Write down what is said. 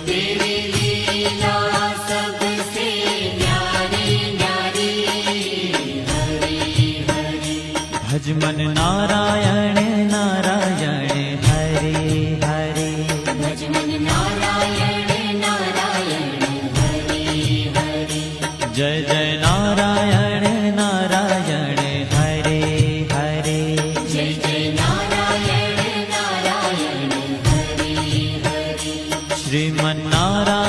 तेरी लीला सबसे न्यारी न्यारी, हरि हरि। भज मन नारायण नारायण हरे हरे, भज मन नारायण नारायण हरि हरि। जय जय नारायण नारायण हरे हरे, जय जय नारायण नारायण हरि हरि। श्रीमन्नारायण